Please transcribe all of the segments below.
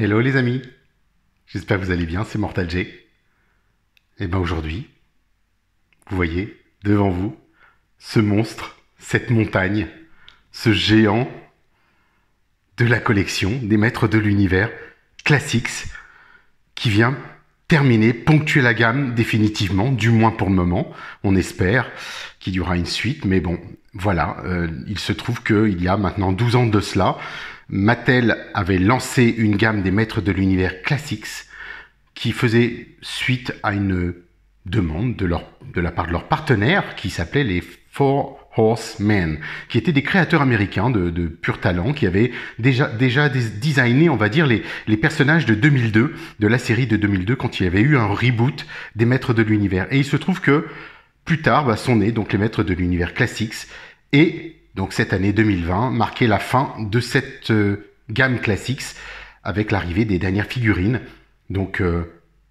Hello les amis, j'espère que vous allez bien, c'est Mortal J. Et ben aujourd'hui, vous voyez devant vous ce monstre, cette montagne, ce géant de la collection des maîtres de l'univers Classics qui vient terminer, ponctuer la gamme définitivement, du moins pour le moment. On espère qu'il y aura une suite, mais bon, voilà, il se trouve qu'il y a maintenant 12 ans de cela, Mattel avait lancé une gamme des maîtres de l'univers Classics qui faisait suite à une demande de la part de leurs partenaires qui s'appelaient les Four Horsemen, qui étaient des créateurs américains de pur talent, qui avaient déjà designé, on va dire, les personnages de 2002, de la série de 2002, quand il y avait eu un reboot des maîtres de l'univers. Et il se trouve que plus tard sont nés donc les maîtres de l'univers Classics, et donc cette année 2020 marquait la fin de cette gamme Classics avec l'arrivée des dernières figurines, donc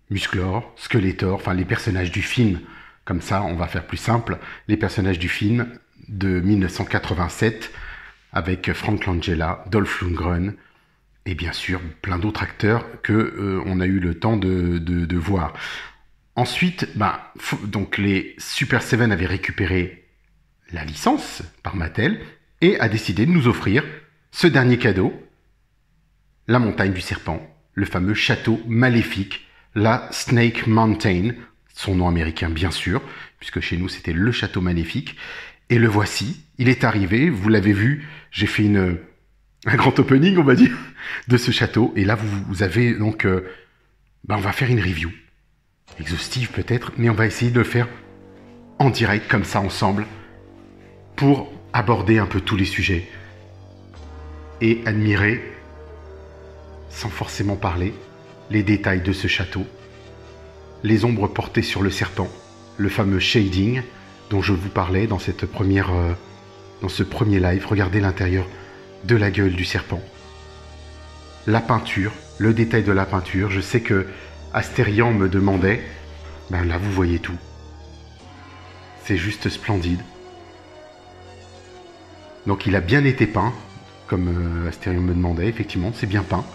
Musclor, Skeletor, enfin les personnages du film, comme ça on va faire plus simple, les personnages du film de 1987 avec Frank Langella, Dolph Lundgren et bien sûr plein d'autres acteurs que on a eu le temps de voir. Ensuite, donc les Super 7 avaient récupéré la licence par Mattel et a décidé de nous offrir ce dernier cadeau, la montagne du serpent, le fameux château maléfique, la Snake Mountain, son nom américain bien sûr, puisque chez nous c'était le château maléfique. Et le voici, il est arrivé, vous l'avez vu, j'ai fait un grand opening on va dire, de ce château. Et là vous avez donc, on va faire une review, exhaustive peut-être, mais on va essayer de le faire en direct comme ça ensemble, pour aborder un peu tous les sujets et admirer, sans forcément parler, les détails de ce château, les ombres portées sur le serpent, le fameux shading dont je vous parlais dans cette première, dans ce premier live. Regardez l'intérieur de la gueule du serpent, la peinture, le détail de la peinture. Je sais que Astérian me demandait, là vous voyez tout, c'est juste splendide. Donc il a bien été peint, comme Astérion me demandait, effectivement, c'est bien peint.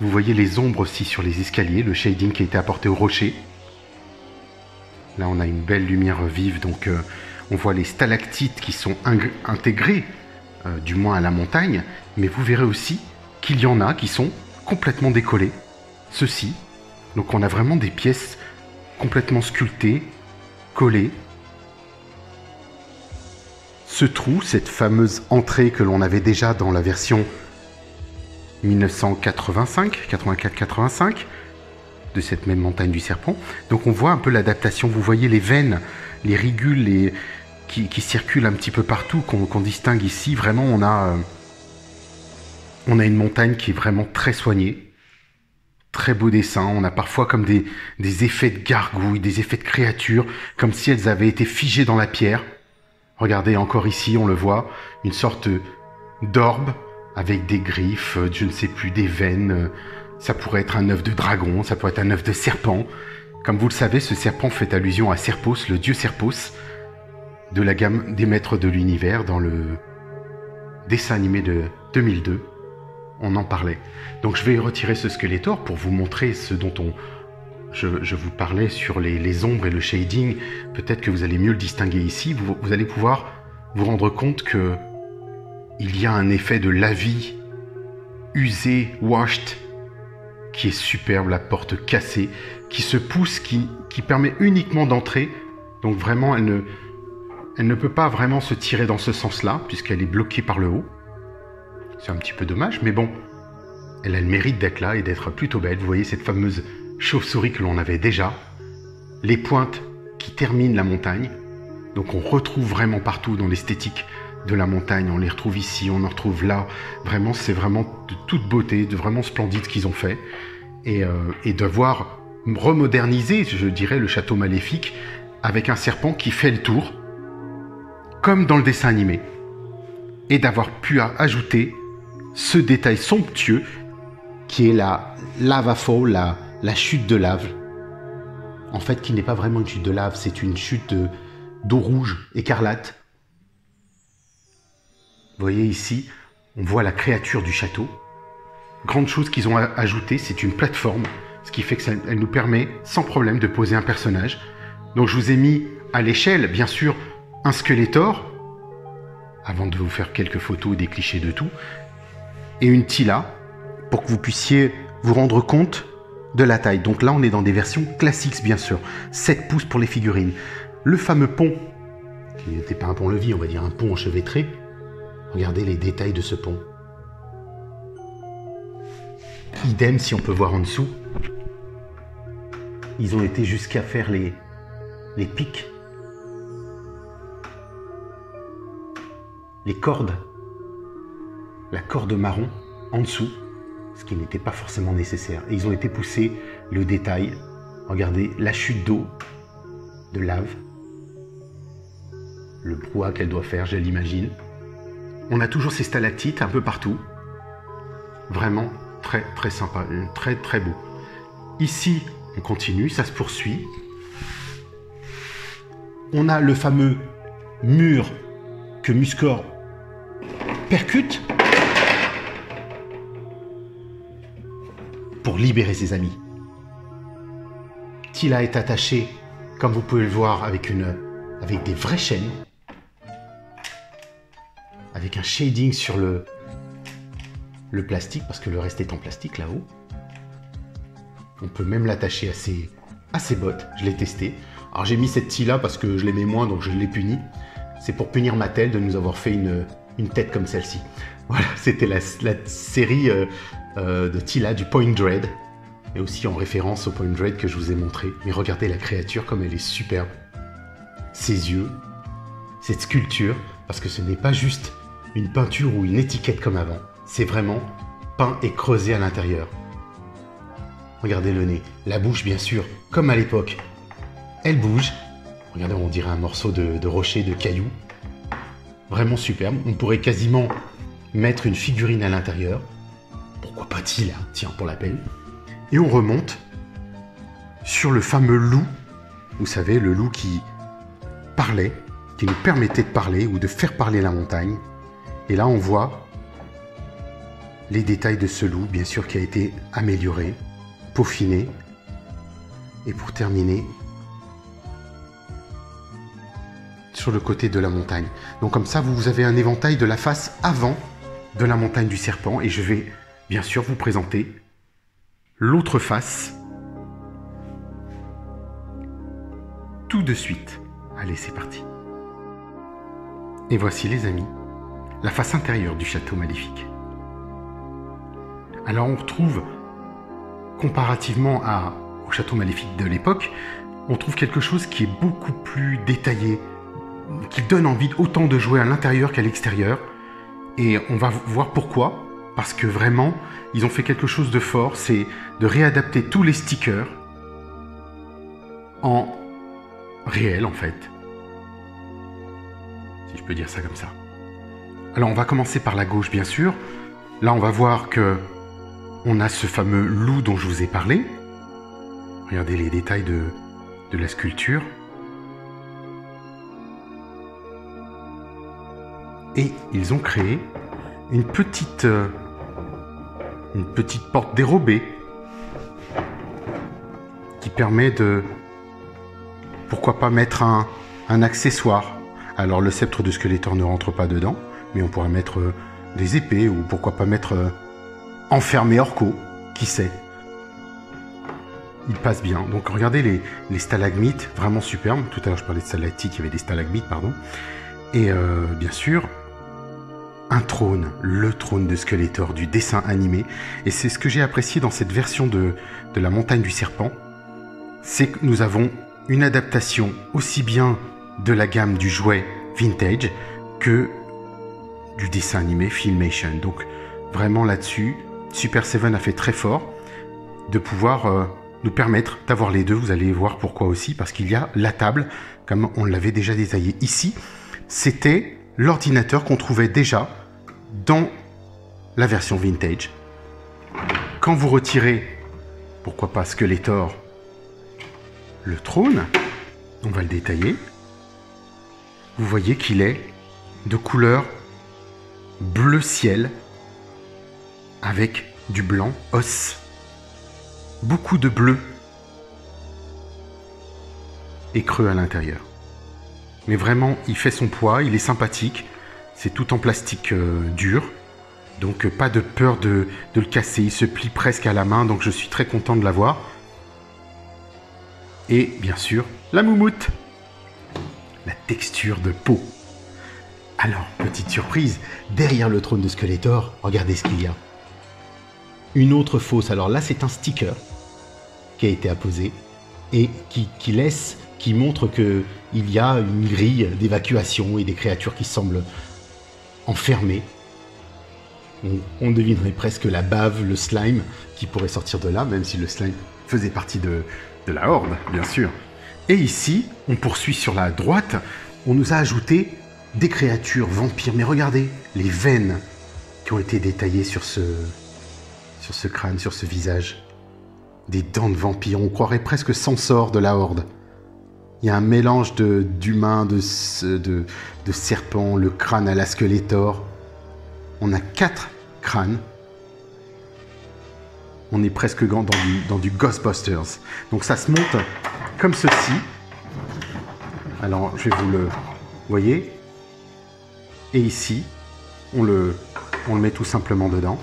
Vous voyez les ombres aussi sur les escaliers, le shading qui a été apporté au rocher. Là on a une belle lumière vive, donc on voit les stalactites qui sont intégrées, du moins à la montagne, mais vous verrez aussi qu'il y en a qui sont complètement décollées. Ceci, donc on a vraiment des pièces complètement sculptées, collées. Ce trou, cette fameuse entrée que l'on avait déjà dans la version 1985, 84-85, de cette même montagne du serpent. Donc on voit un peu l'adaptation, vous voyez les veines, les ridules qui circulent un petit peu partout, qu'on distingue ici. Vraiment on a une montagne qui est vraiment très soignée, très beau dessin. On a parfois comme des effets de gargouilles, des effets de créatures, comme si elles avaient été figées dans la pierre. Regardez encore ici, on le voit, une sorte d'orbe avec des griffes, je ne sais plus, des veines. Ça pourrait être un œuf de dragon, ça pourrait être un œuf de serpent. Comme vous le savez, ce serpent fait allusion à Serpos, le dieu Serpos, de la gamme des maîtres de l'univers dans le dessin animé de 2002. On en parlait. Donc je vais retirer ce Skeletor pour vous montrer ce dont je vous parlais sur les ombres et le shading. Peut-être que vous allez mieux le distinguer ici. Vous allez pouvoir vous rendre compte que il y a un effet de lavis usé, washed, qui est superbe, la porte cassée, qui se pousse, qui permet uniquement d'entrer. Donc vraiment, elle ne peut pas vraiment se tirer dans ce sens-là, puisqu'elle est bloquée par le haut. C'est un petit peu dommage, mais bon, elle a le mérite d'être là et d'être plutôt belle. Vous voyez cette fameuse chauve-souris que l'on avait déjà, les pointes qui terminent la montagne. Donc on retrouve vraiment partout dans l'esthétique de la montagne, on les retrouve ici, on en retrouve là. Vraiment, c'est vraiment de toute beauté, de vraiment splendide ce qu'ils ont fait. Et d'avoir remodernisé, je dirais, le château maléfique avec un serpent qui fait le tour, comme dans le dessin animé. Et d'avoir pu ajouter ce détail somptueux qui est la lava fall, la chute de lave. En fait, qui n'est pas vraiment une chute de lave, c'est une chute d'eau rouge, écarlate. Vous voyez ici, on voit la créature du château. grande chose qu'ils ont ajouté, c'est une plateforme, ce qui fait que elle nous permet sans problème de poser un personnage. Donc je vous ai mis à l'échelle, bien sûr, un Skeletor, avant de vous faire quelques photos, des clichés de tout, et une Teela, pour que vous puissiez vous rendre compte de la taille. Donc là, on est dans des versions classiques, bien sûr. 7 pouces pour les figurines. Le fameux pont, qui n'était pas un pont-levis, on va dire un pont enchevêtré. Regardez les détails de ce pont. Idem, si on peut voir en dessous. Ils ont été jusqu'à faire les pics. Les cordes. La corde marron en dessous. Ce qui n'était pas forcément nécessaire. Et ils ont été poussés, le détail. Regardez la chute d'eau, de lave. Le brouhaha qu'elle doit faire, je l'imagine. On a toujours ces stalactites un peu partout. Vraiment très très sympa, très très beau. Ici, on continue, ça se poursuit. On a le fameux mur que Muscor percute pour libérer ses amis. Teela est attachée, comme vous pouvez le voir, avec des vraies chaînes, avec un shading sur le plastique, parce que le reste est en plastique là-haut. On peut même l'attacher à ses bottes, je l'ai testé. Alors j'ai mis cette Teela parce que je l'aimais moins, donc je l'ai puni. C'est pour punir Mattel de nous avoir fait une tête comme celle-ci. Voilà, c'était la série de Teela du Point Dread, et aussi en référence au Point Dread que je vous ai montré. Mais regardez la créature comme elle est superbe. Ses yeux, cette sculpture, parce que ce n'est pas juste une peinture ou une étiquette comme avant. C'est vraiment peint et creusé à l'intérieur. Regardez le nez, la bouche bien sûr, comme à l'époque. Elle bouge. Regardez, on dirait un morceau de rocher, de caillou. Vraiment superbe. On pourrait quasiment mettre une figurine à l'intérieur. Pourquoi pas Teela, tiens, pour la peine. Et on remonte sur le fameux loup. Vous savez, le loup qui parlait, qui nous permettait de parler ou de faire parler la montagne. Et là, on voit les détails de ce loup, bien sûr, qui a été amélioré, peaufiné. Et pour terminer, sur le côté de la montagne. Donc comme ça, vous avez un éventail de la face avant de la montagne du serpent. Et je vais, bien sûr, vous présenter l'autre face tout de suite. Allez, c'est parti. Et voici, les amis, la face intérieure du château maléfique. Alors on retrouve, comparativement au château maléfique de l'époque, on trouve quelque chose qui est beaucoup plus détaillé, qui donne envie autant de jouer à l'intérieur qu'à l'extérieur. Et on va voir pourquoi. Parce que vraiment, ils ont fait quelque chose de fort, c'est de réadapter tous les stickers en réel, en fait. Si je peux dire ça comme ça. Alors, on va commencer par la gauche, bien sûr. Là, on va voir que on a ce fameux loup dont je vous ai parlé. Regardez les détails de la sculpture. Et ils ont créé une petite porte dérobée qui permet de, pourquoi pas, mettre un accessoire. Alors le sceptre de Skeletor ne rentre pas dedans, mais on pourrait mettre des épées, ou pourquoi pas mettre enfermer Orko, qui sait. Il passe bien. Donc regardez les stalagmites, vraiment superbes. Tout à l'heure je parlais de stalactites, il y avait des stalagmites, pardon. Et bien sûr, un trône, le trône de Skeletor du dessin animé. Et c'est ce que j'ai apprécié dans cette version de la montagne du serpent, c'est que nous avons une adaptation aussi bien de la gamme du jouet vintage que du dessin animé Filmation. Donc vraiment là-dessus, Super 7 a fait très fort de pouvoir nous permettre d'avoir les deux. Vous allez voir pourquoi aussi, parce qu'il y a la table, comme on l'avait déjà détaillé ici. C'était l'ordinateur qu'on trouvait déjà dans la version vintage. Quand vous retirez, pourquoi pas Skeletor, le trône, on va le détailler. Vous voyez qu'il est de couleur bleu ciel avec du blanc, os. Beaucoup de bleu. Et creux à l'intérieur. Mais vraiment, il fait son poids, il est sympathique. C'est tout en plastique dur. Donc pas de peur de le casser. Il se plie presque à la main, donc je suis très content de l'avoir. Et bien sûr, la moumoute. La texture de peau. Alors, petite surprise, derrière le trône de Skeletor, regardez ce qu'il y a. Une autre fosse. Alors là, c'est un sticker qui a été apposé et qui montre qu'il y a une grille d'évacuation et des créatures qui semblent enfermées. On devinerait presque la bave, le slime qui pourrait sortir de là, même si le slime faisait partie de la horde, bien sûr. Et ici, on poursuit sur la droite, on nous a ajouté des créatures vampires. Mais regardez, les veines qui ont été détaillées sur ce crâne, sur ce visage. Des dents de vampires, on croirait presque Sansor de la horde. Il y a un mélange d'humains, de serpents, le crâne à la Skeletor. On a 4 crânes. On est presque dans du Ghostbusters. Donc ça se monte comme ceci. Alors je vais vous le... voyez? Et ici, on le met tout simplement dedans.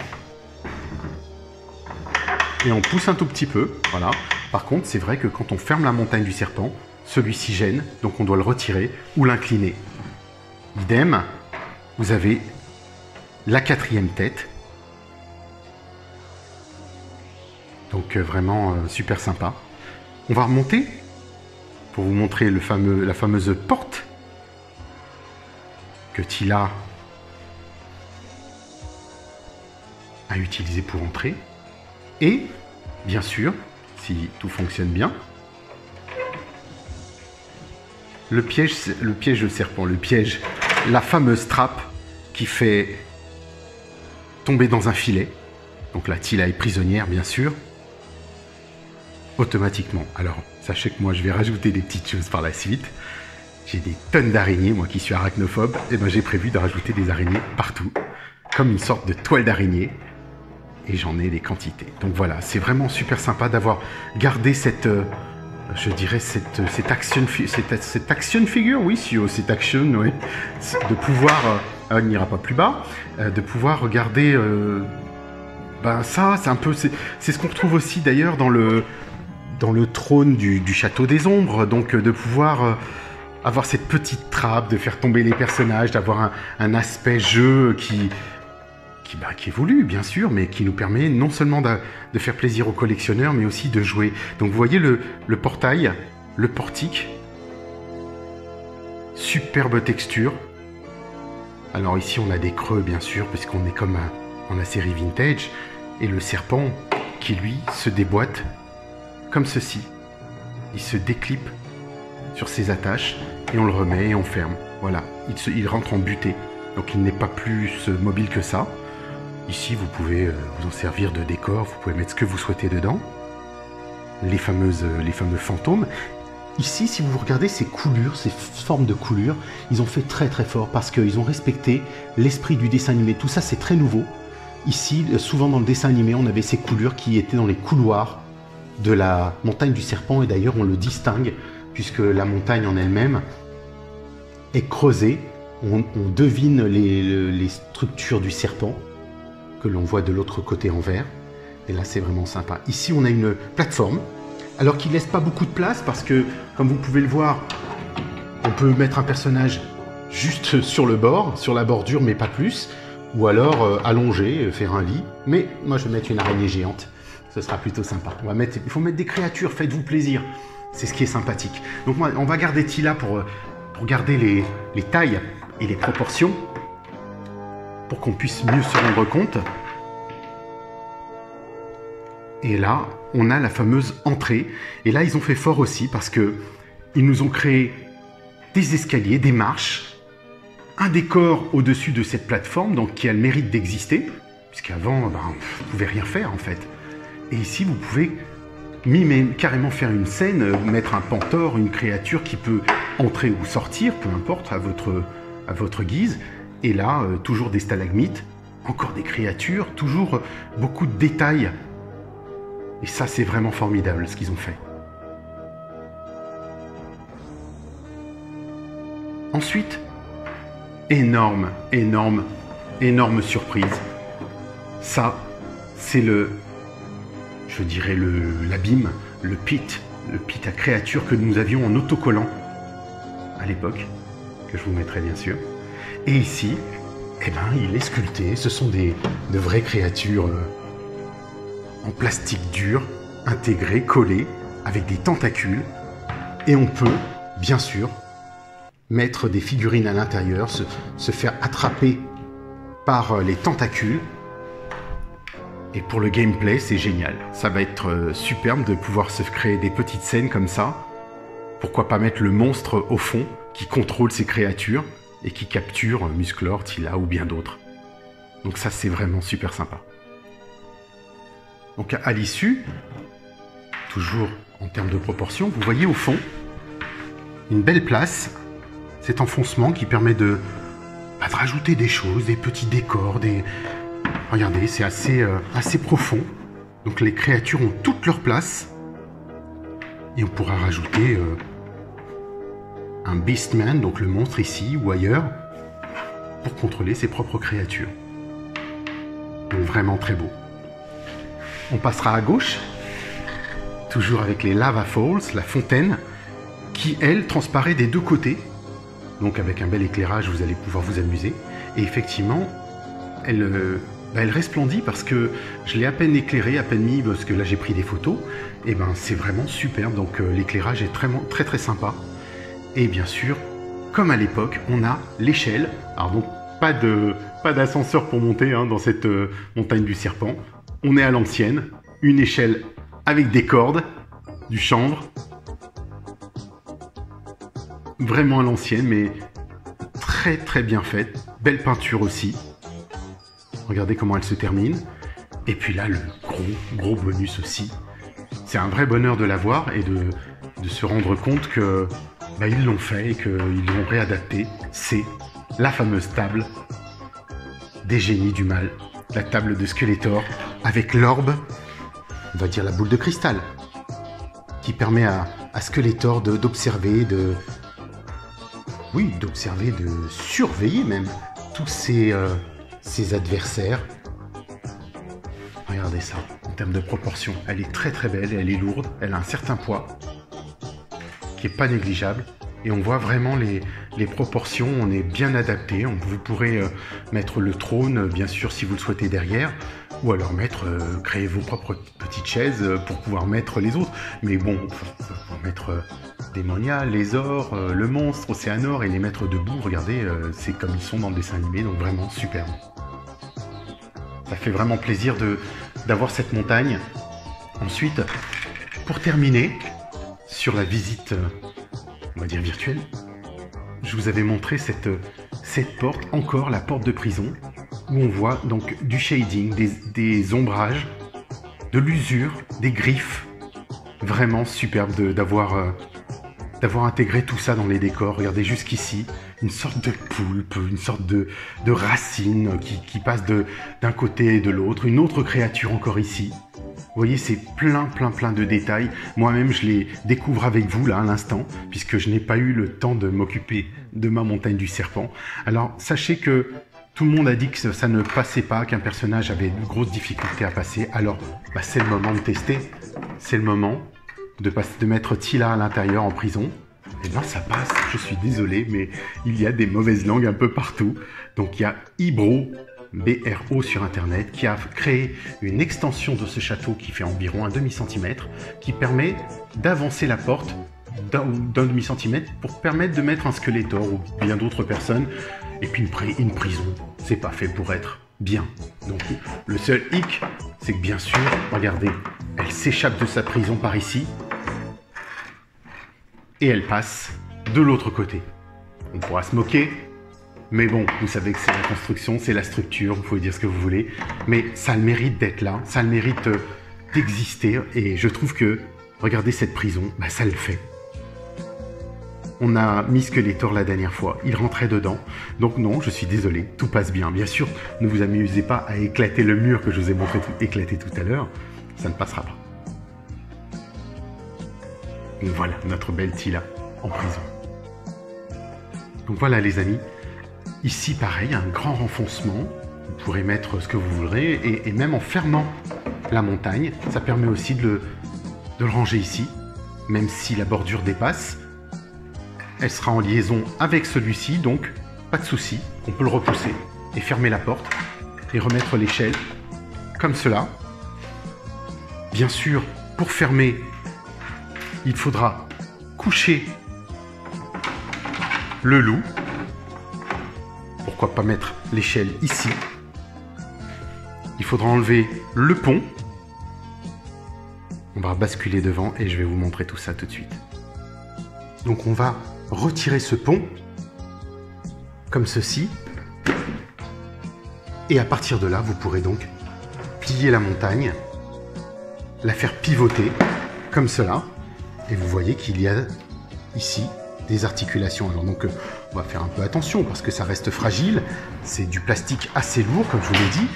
Et on pousse un tout petit peu, voilà. Par contre, c'est vrai que quand on ferme la montagne du serpent, celui-ci gêne, donc on doit le retirer ou l'incliner. Idem, vous avez la 4e tête. Donc vraiment super sympa. On va remonter pour vous montrer la fameuse porte que Teela a utilisée pour entrer. Et, bien sûr, si tout fonctionne bien, le piège de serpent, la fameuse trappe qui fait tomber dans un filet. Donc là, Teela est prisonnière, bien sûr, automatiquement. Alors, sachez que moi, je vais rajouter des petites choses par la suite. J'ai des tonnes d'araignées, moi qui suis arachnophobe, et ben j'ai prévu de rajouter des araignées partout, comme une sorte de toile d'araignée. Et j'en ai des quantités. Donc voilà, c'est vraiment super sympa d'avoir gardé cette, je dirais, cette action figure, oui, cette action, oui, de pouvoir, on n'ira pas plus bas, de pouvoir regarder, ben ça, c'est un peu, c'est ce qu'on retrouve aussi d'ailleurs dans le trône du Château des Ombres, donc de pouvoir avoir cette petite trappe, de faire tomber les personnages, d'avoir un aspect jeu qui est voulu, bien sûr, mais qui nous permet non seulement de faire plaisir aux collectionneurs, mais aussi de jouer. Donc vous voyez le portail, le portique, superbe texture. Alors ici on a des creux, bien sûr, puisqu'on est comme dans la série Vintage, et le serpent qui lui se déboîte comme ceci. Il se déclipe sur ses attaches, et on le remet et on ferme. Voilà, il rentre en butée, donc il n'est pas plus mobile que ça. Ici, vous pouvez vous en servir de décor, vous pouvez mettre ce que vous souhaitez dedans. Les fameux fantômes. Ici, si vous regardez ces coulures, ces formes de coulures, ils ont fait très très fort parce qu'ils ont respecté l'esprit du dessin animé. Tout ça, c'est très nouveau. Ici, souvent dans le dessin animé, on avait ces coulures qui étaient dans les couloirs de la montagne du serpent. Et d'ailleurs, on le distingue puisque la montagne en elle-même est creusée. On devine les structures du serpent que l'on voit de l'autre côté en vert. Et là, c'est vraiment sympa. Ici, on a une plateforme, alors qu'il ne laisse pas beaucoup de place, parce que, comme vous pouvez le voir, on peut mettre un personnage juste sur le bord, sur la bordure, mais pas plus, ou alors allonger, faire un lit. Mais moi, je vais mettre une araignée géante. Ce sera plutôt sympa. Il faut mettre des créatures, faites-vous plaisir. C'est ce qui est sympathique. Donc, on va garder Teela pour garder les tailles et les proportions, pour qu'on puisse mieux se rendre compte. Et là, on a la fameuse entrée. Et là, ils ont fait fort aussi parce que ils nous ont créé des escaliers, des marches, un décor au-dessus de cette plateforme, donc qui a le mérite d'exister, puisqu'avant, vous ne pouvez rien faire en fait. Et ici, vous pouvez carrément faire une scène, mettre un pantor, une créature qui peut entrer ou sortir, peu importe, à votre guise. Et là, toujours des stalagmites, encore des créatures, toujours beaucoup de détails. Et ça, c'est vraiment formidable ce qu'ils ont fait. Ensuite, énorme surprise. Ça, c'est je dirais l'abîme, le pit à créatures que nous avions en autocollant à l'époque, que je vous mettrai bien sûr. Et ici, eh ben, il est sculpté. Ce sont de vraies créatures en plastique dur, intégrées, collées, avec des tentacules. Et on peut, bien sûr, mettre des figurines à l'intérieur, se faire attraper par les tentacules. Et pour le gameplay, c'est génial. Ça va être superbe de pouvoir se créer des petites scènes comme ça. Pourquoi pas mettre le monstre au fond qui contrôle ces créatures et qui capture Musclor, Tila ou bien d'autres. Donc ça, c'est vraiment super sympa. Donc à l'issue, toujours en termes de proportion, vous voyez au fond une belle place, cet enfoncement qui permet de rajouter des choses, des petits décors, Regardez, c'est assez profond. Donc les créatures ont toute leur place. Et on pourra rajouter un Beastman, donc le monstre ici ou ailleurs, pour contrôler ses propres créatures. Donc vraiment très beau. On passera à gauche, toujours avec les Lava Falls, la fontaine, qui elle transparaît des deux côtés. Donc avec un bel éclairage, vous allez pouvoir vous amuser. Et effectivement, elle resplendit parce que je l'ai à peine éclairée, à peine mis, parce que là j'ai pris des photos. Et ben c'est vraiment superbe, donc l'éclairage est très sympa. Et bien sûr, comme à l'époque, on a l'échelle. Alors donc pas d'ascenseur pour monter dans cette montagne du serpent. On est à l'ancienne, une échelle avec des cordes, du chanvre. Vraiment à l'ancienne, mais très bien faite. Belle peinture aussi. Regardez comment elle se termine. Et puis là, le gros bonus aussi. C'est un vrai bonheur de la voir et de se rendre compte que ils l'ont fait et qu'ils l'ont réadapté. C'est la fameuse table des génies du mal. La table de Skeletor avec l'orbe, on va dire la boule de cristal, qui permet à Skeletor d'observer, de surveiller même tous ses adversaires. Regardez ça, en termes de proportion, elle est très belle, elle est lourde, elle a un certain poids qui est pas négligeable. Et on voit vraiment les proportions, on est bien adapté. Vous pourrez mettre le trône, bien sûr, si vous le souhaitez derrière, ou alors créer vos propres petites chaises pour pouvoir mettre les autres. Mais bon, faut mettre Démonia, Lézor, le monstre, Océanor, et les mettre debout. Regardez, c'est comme ils sont dans le dessin animé, donc vraiment superbe. Ça fait vraiment plaisir d'avoir cette montagne. Ensuite, pour terminer, sur la visite, on va dire virtuelle, je vous avais montré cette porte, encore la porte de prison, où on voit donc du shading, des ombrages, de l'usure, des griffes. Vraiment superbe d'avoir intégré tout ça dans les décors. Regardez jusqu'ici, une sorte de poulpe, une sorte de racine qui passe d'un côté et de l'autre, une autre créature encore ici. Vous voyez, c'est plein de détails. Moi-même, je les découvre avec vous, là, à l'instant, puisque je n'ai pas eu le temps de m'occuper de ma montagne du serpent. Alors, sachez que tout le monde a dit que ça ne passait pas, qu'un personnage avait de grosses difficultés à passer. Alors, c'est le moment de tester. C'est le moment de mettre Tila à l'intérieur en prison. Et bien, ça passe. Je suis désolé, mais il y a des mauvaises langues un peu partout. Donc, il y a Ibro, BRO sur internet, qui a créé une extension de ce château qui fait environ un demi-centimètre, qui permet d'avancer la porte d'un demi-centimètre pour permettre de mettre un Skeletor ou bien d'autres personnes. Et puis une prison, c'est pas fait pour être bien. Donc le seul hic, c'est que bien sûr, regardez, elle s'échappe de sa prison par ici et elle passe de l'autre côté. On pourra se moquer. Mais bon, vous savez que c'est la construction, c'est la structure, vous pouvez dire ce que vous voulez. Mais ça a le mérite d'être là, ça a le mérite d'exister. Et je trouve que, regardez cette prison, ça le fait. on a mis Skeletor la dernière fois, il rentrait dedans. Donc non, je suis désolé, tout passe bien. Bien sûr, ne vous amusez pas à éclater le mur que je vous ai montré éclater tout à l'heure. Ça ne passera pas. Et voilà, notre belle Teela en prison. Donc voilà les amis, ici pareil, un grand renfoncement. Vous pourrez mettre ce que vous voudrez et même en fermant la montagne, ça permet aussi de le ranger ici. Même si la bordure dépasse, elle sera en liaison avec celui-ci, donc pas de souci. On peut le repousser et fermer la porte et remettre l'échelle comme cela. Bien sûr, pour fermer, il faudra coucher le loup. Pourquoi pas mettre l'échelle ici? Il faudra enlever le pont. On va basculer devant et je vais vous montrer tout ça tout de suite. Donc on va retirer ce pont, comme ceci. Et à partir de là, vous pourrez donc plier la montagne, la faire pivoter, comme cela. Et vous voyez qu'il y a ici des articulations. Alors donc on va faire un peu attention parce que ça reste fragile. C'est du plastique assez lourd, comme je vous l'ai dit.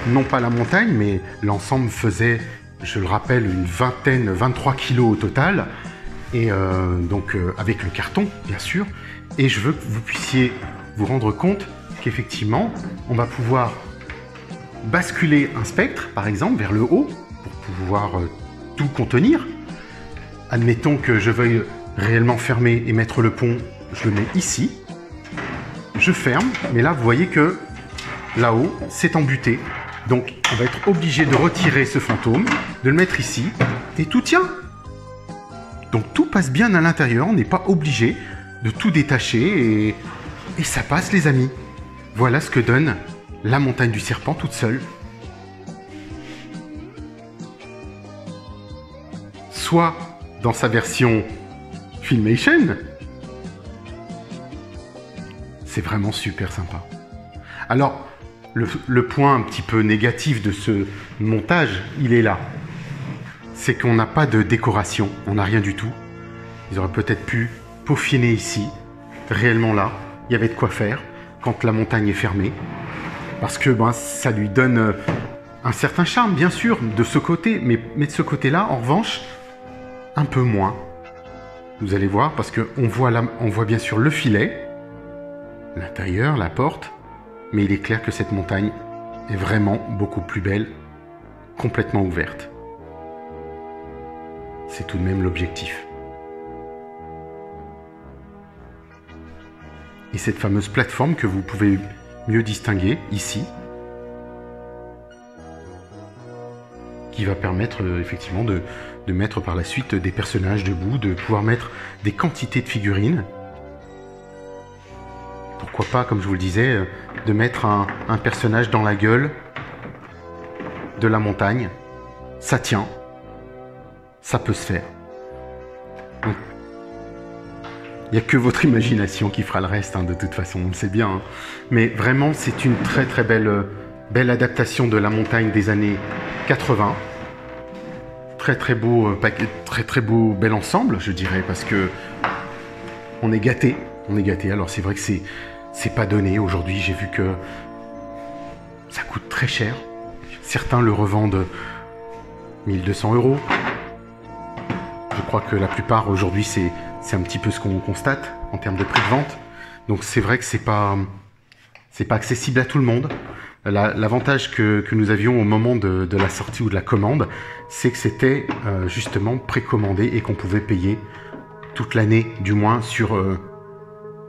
Non pas la montagne, mais l'ensemble faisait, je le rappelle, une vingtaine, 23 kilos au total. Et donc avec le carton, bien sûr. Et je veux que vous puissiez vous rendre compte qu'effectivement, on va pouvoir basculer un spectre, par exemple, vers le haut, pour pouvoir tout contenir. Admettons que je veuille réellement fermer et mettre le pont, je le mets ici. Je ferme, mais là, vous voyez que là-haut, c'est embuté. Donc, on va être obligé de retirer ce fantôme, de le mettre ici, et tout tient. Donc, tout passe bien à l'intérieur, on n'est pas obligé de tout détacher, et ça passe, les amis. Voilà ce que donne la montagne du serpent toute seule. Soit dans sa version Filmation, c'est vraiment super sympa. Alors, le point un petit peu négatif de ce montage, il est là. C'est qu'on n'a pas de décoration, on n'a rien du tout. Ils auraient peut-être pu peaufiner ici, réellement là, il y avait de quoi faire quand la montagne est fermée. Parce que ça lui donne un certain charme, bien sûr, de ce côté, mais de ce côté-là, en revanche, un peu moins. Vous allez voir, parce qu'on voit bien sûr le filet, l'intérieur, la porte, mais il est clair que cette montagne est vraiment beaucoup plus belle, complètement ouverte. C'est tout de même l'objectif. Et cette fameuse plateforme que vous pouvez mieux distinguer ici, qui va permettre effectivement de mettre par la suite des personnages debout, de pouvoir mettre des quantités de figurines. Pourquoi pas, comme je vous le disais, de mettre un personnage dans la gueule de la montagne. Ça tient, ça peut se faire. Donc, il n'y a que votre imagination qui fera le reste, de toute façon, on le sait bien. Mais vraiment, c'est une très très belle adaptation de la montagne des années 80. Très très beau, bel ensemble, je dirais, parce que on est gâté. Alors c'est vrai que c'est pas donné. Aujourd'hui, j'ai vu que ça coûte très cher. Certains le revendent 1200 €. Je crois que la plupart aujourd'hui, c'est un petit peu ce qu'on constate en termes de prix de vente. Donc c'est vrai que c'est pas accessible à tout le monde. L'avantage que nous avions au moment de la sortie ou de la commande, c'est que c'était justement précommandé et qu'on pouvait payer toute l'année, du moins sur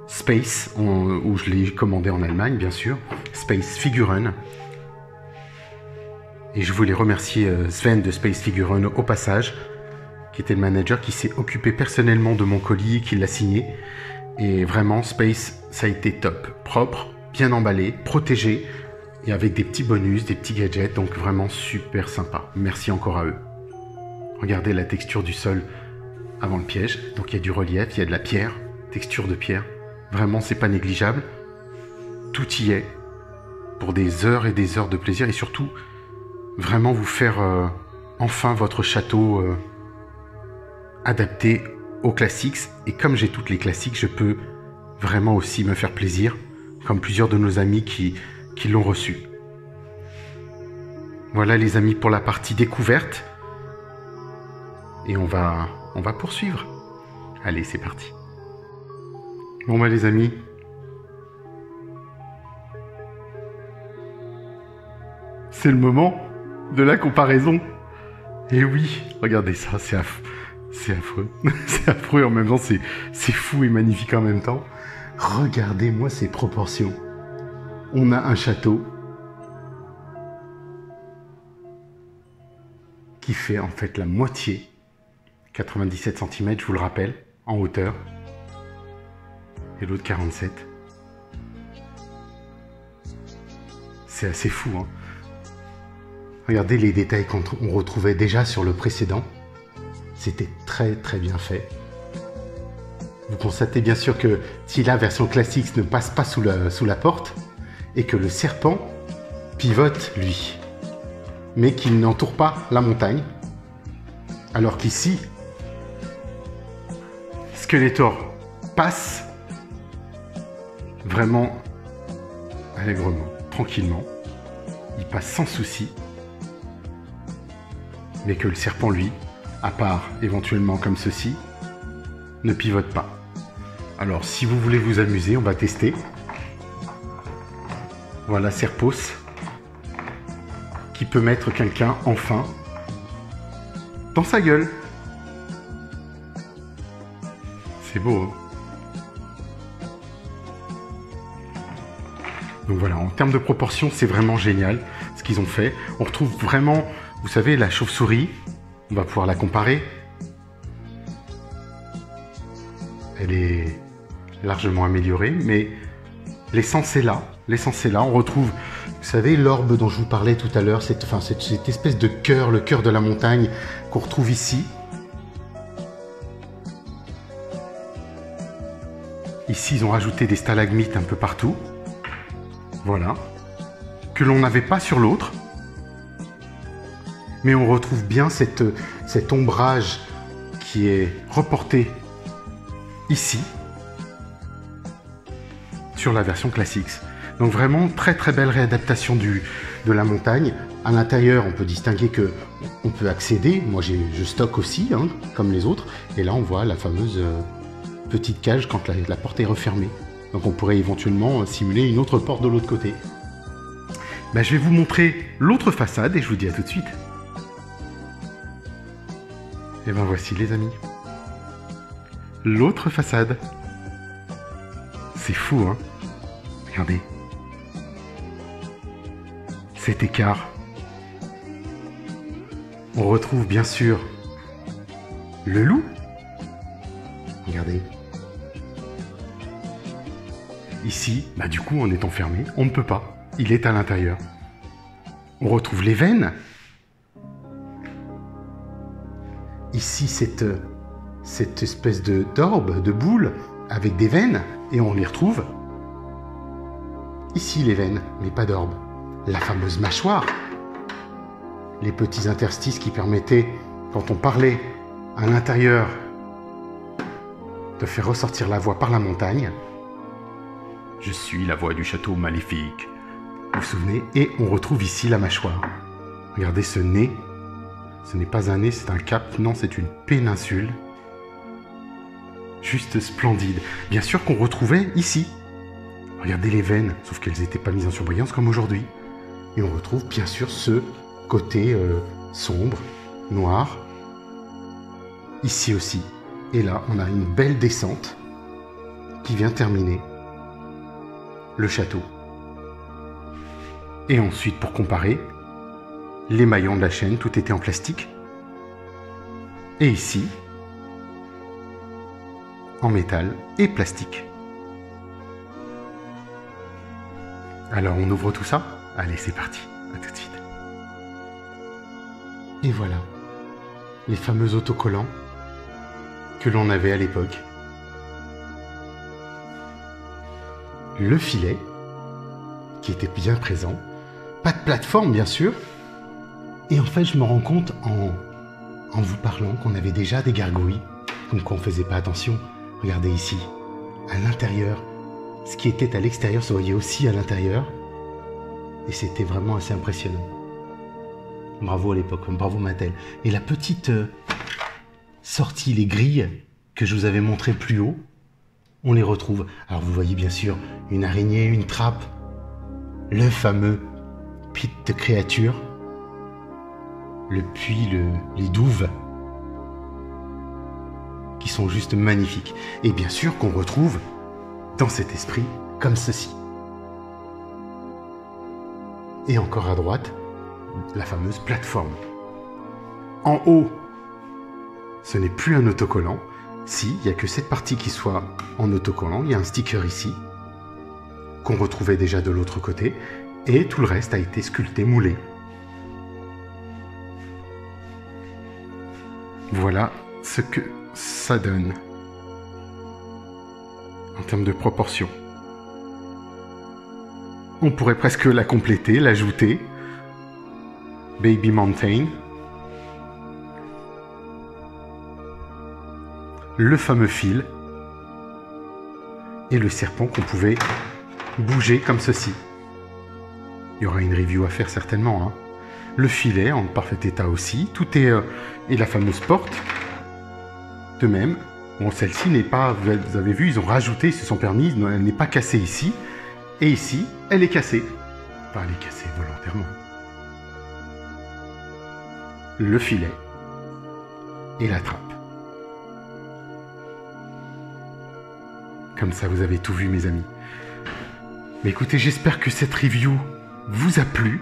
Space, où je l'ai commandé en Allemagne, bien sûr, Space Figurine. Et je voulais remercier Sven de Space Figurine au passage, qui était le manager qui s'est occupé personnellement de mon colis, qui l'a signé. Et vraiment, Space, ça a été top, propre, bien emballé, protégé, et avec des petits bonus, des petits gadgets, donc vraiment super sympa. Merci encore à eux. Regardez la texture du sol avant le piège. Donc il y a du relief, il y a de la pierre, texture de pierre. Vraiment, c'est pas négligeable. Tout y est pour des heures et des heures de plaisir et surtout, vraiment vous faire enfin votre château adapté aux classiques. Et comme j'ai toutes les classiques, je peux vraiment aussi me faire plaisir, comme plusieurs de nos amis qui l'ont reçu. Voilà les amis pour la partie découverte. Et on va poursuivre. Allez, c'est parti. Bon bah les amis, c'est le moment de la comparaison. Et oui, regardez ça, c'est affreux. C'est affreux. C'est affreux en même temps, c'est fou et magnifique en même temps. Regardez-moi ces proportions. On a un château qui fait en fait la moitié, 97 cm, je vous le rappelle, en hauteur. Et l'autre 47. C'est assez fou, hein. Regardez les détails qu'on retrouvait déjà sur le précédent. C'était très très bien fait. Vous constatez bien sûr que si la version classique ne passe pas sous la porte, et que le serpent pivote lui, mais qu'il n'entoure pas la montagne, alors qu'ici, Skeletor passe vraiment allègrement, tranquillement, il passe sans souci, mais que le serpent lui, à part éventuellement comme ceci, ne pivote pas. Alors si vous voulez vous amuser, on va tester. Voilà Serpos, qui peut mettre quelqu'un enfin dans sa gueule. C'est beau, hein? Donc voilà, en termes de proportion, c'est vraiment génial ce qu'ils ont fait. On retrouve vraiment, vous savez, la chauve-souris. On va pouvoir la comparer. Elle est largement améliorée, mais l'essence est là. L'essence est là. On retrouve, vous savez, l'orbe dont je vous parlais tout à l'heure, cette espèce de cœur, le cœur de la montagne qu'on retrouve ici. Ici, ils ont rajouté des stalagmites un peu partout. Voilà. Que l'on n'avait pas sur l'autre. Mais on retrouve bien cet ombrage qui est reporté ici, sur la version classique. Donc vraiment, très très belle réadaptation de la montagne. À l'intérieur, on peut distinguer que on peut accéder. Moi, je stocke aussi, hein, comme les autres. Et là, on voit la fameuse petite cage quand la porte est refermée. Donc on pourrait éventuellement simuler une autre porte de l'autre côté. Ben, je vais vous montrer l'autre façade et je vous dis à tout de suite. Et ben voici les amis. L'autre façade. C'est fou, hein? Regardez. Cet écart. On retrouve bien sûr le loup. Regardez. Ici, bah du coup, en étant fermé, on ne peut pas. Il est à l'intérieur. On retrouve les veines. Ici, cette espèce d'orbe, de boule, avec des veines, et on les retrouve. Ici, les veines, mais pas d'orbe. La fameuse mâchoire. Les petits interstices qui permettaient, quand on parlait à l'intérieur, de faire ressortir la voix par la montagne. Je suis la voix du château maléfique. Vous vous souvenez? Et on retrouve ici la mâchoire. Regardez ce nez. Ce n'est pas un nez, c'est un cap. Non, c'est une péninsule. Juste splendide. Bien sûr qu'on retrouvait ici. Regardez les veines, sauf qu'elles n'étaient pas mises en surbrillance comme aujourd'hui. Et on retrouve bien sûr ce côté sombre, noir. Ici aussi. Et là, on a une belle descente qui vient terminer le château. Et ensuite, pour comparer, les maillons de la chaîne, tout était en plastique. Et ici, en métal et plastique. Alors, on ouvre tout ça? Allez, c'est parti. À tout de suite. Et voilà, les fameux autocollants que l'on avait à l'époque. Le filet, qui était bien présent. Pas de plateforme, bien sûr. Et en fait, je me rends compte en vous parlant qu'on avait déjà des gargouilles comme quoi on ne faisait pas attention. Regardez ici, à l'intérieur, ce qui était à l'extérieur se voyait aussi à l'intérieur. Et c'était vraiment assez impressionnant. Bravo à l'époque, bravo Mattel. Et la petite sortie, les grilles que je vous avais montrées plus haut, on les retrouve. Alors vous voyez bien sûr une araignée, une trappe, le fameux pit de créature, le puits, les douves, qui sont juste magnifiques. Et bien sûr qu'on retrouve dans cet esprit comme ceci. Et encore à droite, la fameuse plateforme. En haut, ce n'est plus un autocollant. Si, il n'y a que cette partie qui soit en autocollant. Il y a un sticker ici, qu'on retrouvait déjà de l'autre côté. Et tout le reste a été sculpté, moulé. Voilà ce que ça donne en termes de proportion. On pourrait presque la compléter, l'ajouter. Baby Mountain. Le fameux fil. Et le serpent qu'on pouvait bouger comme ceci. Il y aura une review à faire certainement. Hein. Le filet en parfait état aussi. Tout est... et la fameuse porte. De même. Bon, celle-ci n'est pas... Vous avez vu, ils ont rajouté, ils se sont permis. Elle n'est pas cassée ici. Et ici, elle est cassée. Enfin, elle est cassée volontairement. Le filet. Et la trappe. Comme ça, vous avez tout vu, mes amis. Mais écoutez, j'espère que cette review vous a plu.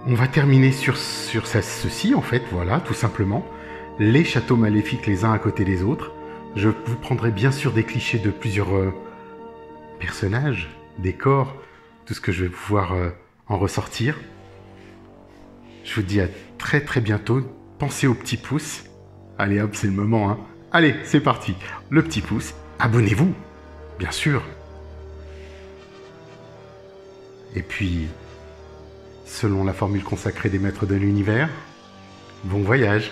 On va terminer sur ceci, en fait, voilà, tout simplement. Les châteaux maléfiques les uns à côté des autres. Je vous prendrai bien sûr des clichés de plusieurs personnages, décors, tout ce que je vais pouvoir en ressortir. Je vous dis à très très bientôt. Pensez au petit pouce. Allez hop, c'est le moment, hein. Allez, c'est parti. Le petit pouce. Abonnez-vous, bien sûr. Et puis, selon la formule consacrée des maîtres de l'univers, bon voyage.